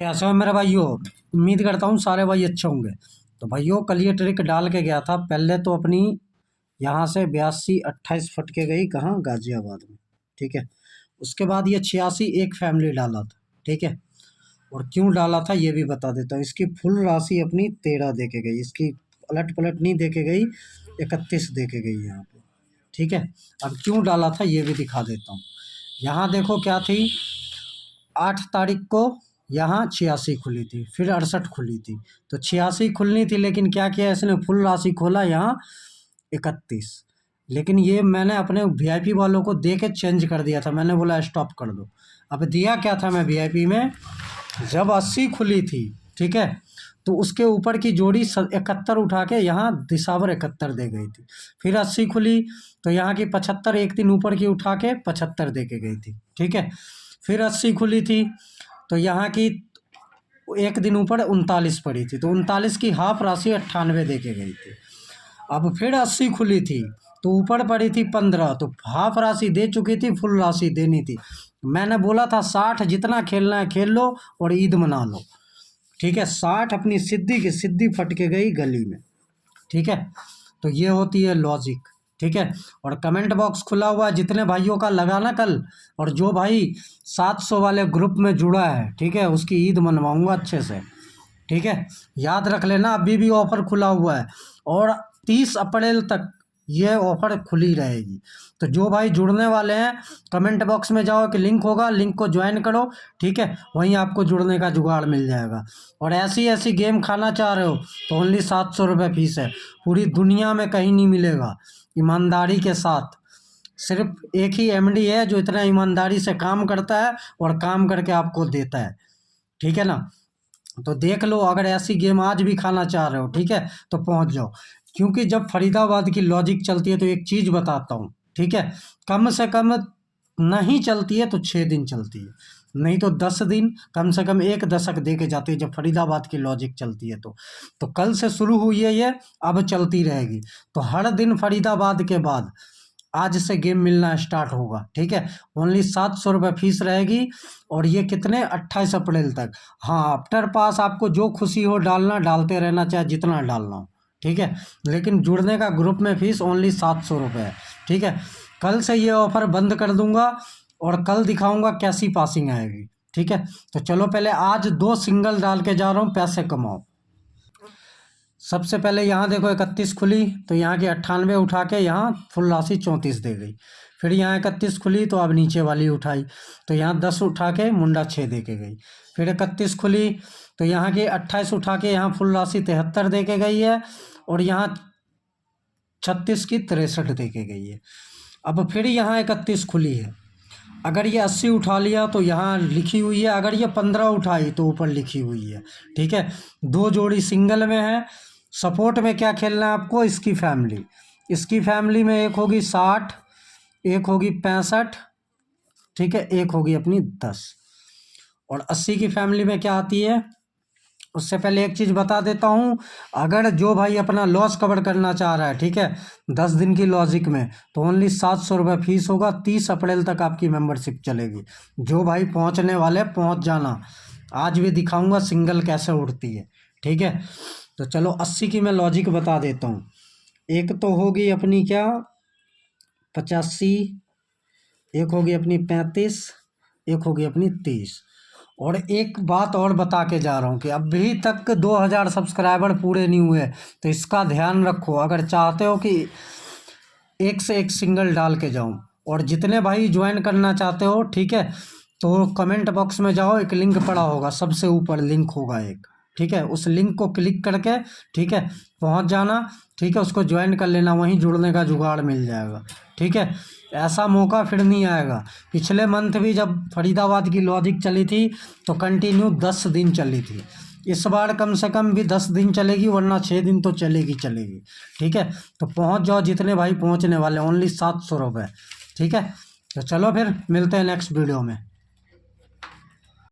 कैसे हो मेरे भाइयों। उम्मीद करता हूँ सारे भाई अच्छे होंगे। तो भाइयों कल ये ट्रिक डाल के गया था। पहले तो अपनी यहाँ से 82-28 फट के गई कहाँ, गाजियाबाद में। ठीक है। उसके बाद ये 86 एक फैमिली डाला था। ठीक है। और क्यों डाला था ये भी बता देता हूँ। इसकी फुल राशि अपनी 13 दे के गई, इसकी पलट पलट नहीं दे के गई, 31 दे के गई यहाँ पे। ठीक है। अब क्यों डाला था ये भी दिखा देता हूँ। यहाँ देखो क्या थी, 8 तारीख को यहाँ 86 खुली थी, फिर 68 खुली थी। तो 86 खुलनी थी, लेकिन क्या किया इसने, फुल राशि खोला यहाँ 31। लेकिन ये मैंने अपने वीआईपी वालों को दे के चेंज कर दिया था। मैंने बोला स्टॉप कर दो। अब दिया क्या था मैं वीआईपी में, जब 80 खुली थी, ठीक है, तो उसके ऊपर की जोड़ी 71 उठा के यहाँ दिसावर 71 दे गई थी। फिर 80 खुली तो यहाँ की 75 एक दिन ऊपर की उठा के 75 दे के गई थी। ठीक है। फिर 80 खुली थी तो यहाँ की एक दिन ऊपर 39 पड़ी थी, तो 39 की हाफ राशि 98 दे के गई थी। अब फिर 80 खुली थी तो ऊपर पड़ी थी 15, तो हाफ राशि दे चुकी थी, फुल राशि देनी थी। मैंने बोला था 60 जितना खेलना है खेल लो और ईद मना लो। ठीक है। 60 अपनी सिद्धि की सिद्धि फट के गई गली में। ठीक है। तो ये होती है लॉजिक। ठीक है। और कमेंट बॉक्स खुला हुआ है, जितने भाइयों का लगा ना कल, और जो भाई 700 वाले ग्रुप में जुड़ा है, ठीक है, उसकी ईद मनवाऊंगा अच्छे से। ठीक है। याद रख लेना, अभी भी ऑफर खुला हुआ है और 30 अप्रैल तक ये ऑफर खुली रहेगी। तो जो भाई जुड़ने वाले हैं, कमेंट बॉक्स में जाओ कि लिंक होगा, लिंक को ज्वाइन करो। ठीक है। वहीं आपको जुड़ने का जुगाड़ मिल जाएगा। और ऐसी ऐसी गेम खाना चाह रहे हो तो ओनली 700 रुपये फीस है। पूरी दुनिया में कहीं नहीं मिलेगा ईमानदारी के साथ। सिर्फ एक ही एमडी है जो इतना ईमानदारी से काम करता है और काम करके आपको देता है। ठीक है ना। तो देख लो, अगर ऐसी गेम आज भी खाना चाह रहे हो, ठीक है, तो पहुंच जाओ। क्योंकि जब फरीदाबाद की लॉजिक चलती है तो एक चीज़ बताता हूँ, ठीक है, कम से कम नहीं चलती है तो 6 दिन चलती है, नहीं तो 10 दिन, कम से कम 1 दशक दे के जाती है जब फरीदाबाद की लॉजिक चलती है। तो कल से शुरू हुई है ये, अब चलती रहेगी। तो हर दिन फरीदाबाद के बाद आज से गेम मिलना स्टार्ट होगा। ठीक है। ओनली 700 रुपये फीस रहेगी। और ये कितने, 28 अप्रैल तक। हाँ, आफ्टर पास आपको जो खुशी हो डालना, डालते रहना, चाहे जितना डालना हो। ठीक है। लेकिन जुड़ने का ग्रुप में फीस ओनली 700 रुपये है। ठीक है। कल से ये ऑफर बंद कर दूंगा और कल दिखाऊंगा कैसी पासिंग आएगी। ठीक है। तो चलो पहले आज 2 सिंगल डाल के जा रहा हूँ, पैसे कमाओ। सबसे पहले यहाँ देखो 31 खुली तो यहाँ की 98 उठा के यहाँ फुल राशि 34 दे गई। फिर यहाँ 31 खुली तो अब नीचे वाली उठाई तो यहाँ 10 उठा के मुंडा 6 दे के गई। फिर 31 खुली तो यहाँ की 28 उठा के यहाँ फुल राशि 73 दे के गई है और यहाँ 36 की 63 दे के गई है। अब फिर यहाँ 31 खुली है, अगर ये 80 उठा लिया तो यहाँ लिखी हुई है, अगर ये 15 उठाई तो ऊपर लिखी हुई है। ठीक है। 2 जोड़ी सिंगल में है। सपोर्ट में क्या खेलना है आपको, इसकी फैमिली में एक होगी 60, एक होगी 65, ठीक है, एक होगी अपनी 10। और 80 की फैमिली में क्या आती है, उससे पहले एक चीज़ बता देता हूँ। अगर जो भाई अपना लॉस कवर करना चाह रहा है, ठीक है, 10 दिन की लॉजिक में, तो ओनली 700 रुपये फीस होगा। 30 अप्रैल तक आपकी मेंबरशिप चलेगी। जो भाई पहुँचने वाले पहुँच जाना, आज भी दिखाऊंगा सिंगल कैसे उड़ती है। ठीक है। तो चलो 80 की मैं लॉजिक बता देता हूँ। एक तो होगी अपनी क्या, 85, एक होगी अपनी 35, एक होगी अपनी 30। और एक बात और बता के जा रहा हूँ कि अभी तक 2000 सब्सक्राइबर पूरे नहीं हुए, तो इसका ध्यान रखो। अगर चाहते हो कि एक से एक सिंगल डाल के जाऊँ, और जितने भाई ज्वाइन करना चाहते हो, ठीक है, तो कमेंट बॉक्स में जाओ, एक लिंक पड़ा होगा, सबसे ऊपर लिंक होगा एक। ठीक है। उस लिंक को क्लिक करके, ठीक है, पहुंच जाना। ठीक है। उसको ज्वाइन कर लेना, वहीं जुड़ने का जुगाड़ मिल जाएगा। ठीक है। ऐसा मौका फिर नहीं आएगा। पिछले मंथ भी जब फरीदाबाद की लॉजिक चली थी तो कंटिन्यू 10 दिन चली थी। इस बार कम से कम भी 10 दिन चलेगी, वरना 6 दिन तो चलेगी। ठीक है। तो पहुंच जाओ जितने भाई पहुंचने वाले, ओनली 700 रुपये। ठीक है। तो चलो फिर मिलते हैं नेक्स्ट वीडियो में।